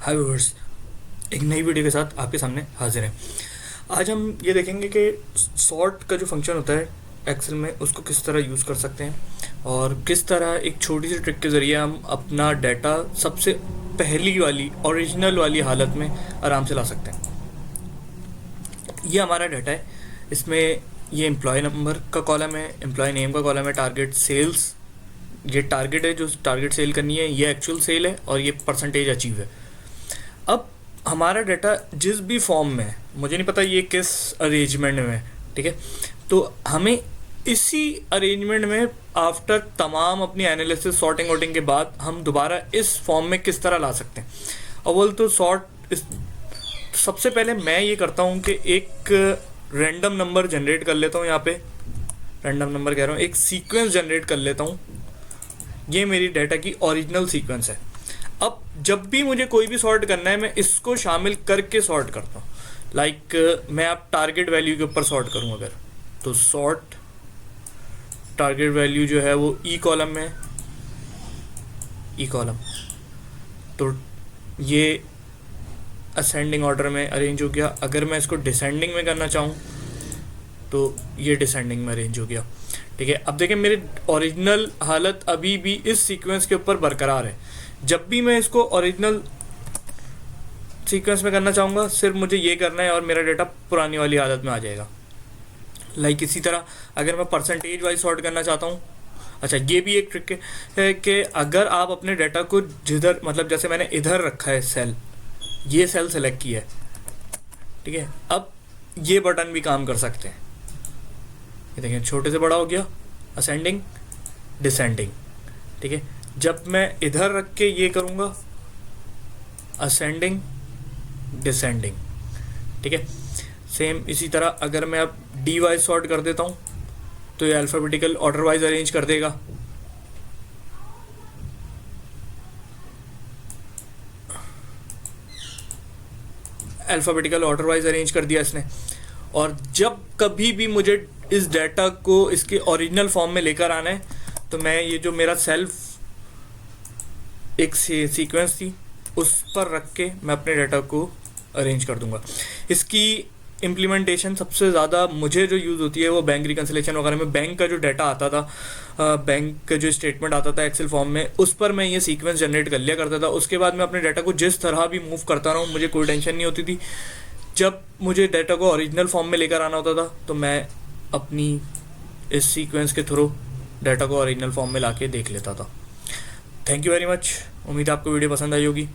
हाय viewers, एक नई video के साथ आपके सामने हाजिर हैं। आज हम ये देखेंगे कि सॉर्ट का जो फंक्शन होता है एक्सेल में उसको किस तरह यूज़ कर सकते हैं और किस तरह एक छोटी सी ट्रिक के ज़रिए हम अपना डाटा सबसे पहली वाली ओरिजिनल वाली हालत में आराम से ला सकते हैं। ये हमारा डाटा है, इसमें ये एम्प्लॉय नंबर का कॉलम है, एम्प्लॉय नेम का कॉलम है, टारगेट सेल्स, ये टारगेट है जो टारगेट सेल करनी है, ये एक्चुअल सेल है और ये परसेंटेज अचीव है। अब हमारा डाटा जिस भी फॉर्म में है, मुझे नहीं पता ये किस अरेंजमेंट में है, ठीक है, तो हमें इसी अरेंजमेंट में आफ्टर तमाम अपनी एनालिसिस सॉर्टिंग वोटिंग के बाद हम दोबारा इस फॉर्म में किस तरह ला सकते हैं। अव्वल तो सबसे पहले मैं ये करता हूँ कि एक रैंडम नंबर जनरेट कर लेता हूँ, यहाँ पे रैंडम नंबर कह रहा हूँ, एक सीक्वेंस जनरेट कर लेता हूँ। ये मेरी डाटा की ओरिजिनल सीक्वेंस है। अब जब भी मुझे कोई भी सॉर्ट करना है मैं इसको शामिल करके सॉर्ट करता हूँ। लाइक मैं आप टारगेट वैल्यू के ऊपर सॉर्ट करूँ अगर, तो सॉर्ट टारगेट वैल्यू जो है वो ई कॉलम में है, ई कॉलम, तो ये असेंडिंग ऑर्डर में अरेंज हो गया। अगर मैं इसको डिसेंडिंग में करना चाहूँ तो ये डिसेंडिंग में अरेंज हो गया, ठीक है। अब देखें मेरी ओरिजिनल हालत अभी भी इस सीक्वेंस के ऊपर बरकरार है। जब भी मैं इसको ओरिजिनल सीक्वेंस में करना चाहूँगा सिर्फ मुझे ये करना है और मेरा डाटा पुरानी वाली हालत में आ जाएगा। लाइक इसी तरह अगर मैं परसेंटेज वाइज सॉर्ट करना चाहता हूँ, अच्छा ये भी एक ट्रिक है कि अगर आप अपने डाटा को जिधर, मतलब जैसे मैंने इधर रखा है सेल, ये सेल सेलेक्ट किया है, ठीक है, अब ये बटन भी काम कर सकते हैं। ये देखें छोटे से बड़ा हो गया, असेंडिंग डिसेंडिंग, ठीक है। जब मैं इधर रख के ये करूँगा असेंडिंग डिसेंडिंग, ठीक है। सेम इसी तरह अगर मैं अब डी वाइज सॉर्ट कर देता हूँ तो ये अल्फ़ाबेटिकल ऑर्डर वाइज अरेंज कर देगा। अल्फ़ाबेटिकल ऑर्डर वाइज अरेंज कर दिया इसने। और जब कभी भी मुझे इस डाटा को इसके ओरिजिनल फॉर्म में लेकर आना है तो मैं ये जो मेरा सेल्फ एक सीक्वेंस थी उस पर रख के मैं अपने डाटा को अरेंज कर दूंगा। इसकी इम्प्लीमेंटेशन सबसे ज़्यादा मुझे जो यूज़ होती है वो बैंक रिकन्सिलेशन वगैरह में। बैंक का जो डाटा आता था, बैंक का जो स्टेटमेंट आता था एक्सेल फॉर्म में, उस पर मैं ये सीक्वेंस जनरेट कर लिया करता था। उसके बाद मैं अपने डाटा को जिस तरह भी मूव करता रहा हूँ मुझे कोई टेंशन नहीं होती थी। जब मुझे डाटा को ओरिजिनल फॉर्म में लेकर आना होता था तो मैं अपनी इस सीक्वेंस के थ्रू डाटा को ओरिजिनल फॉर्म में ला के देख लेता था। थैंक यू वेरी मच, उम्मीद है आपको वीडियो पसंद आई होगी।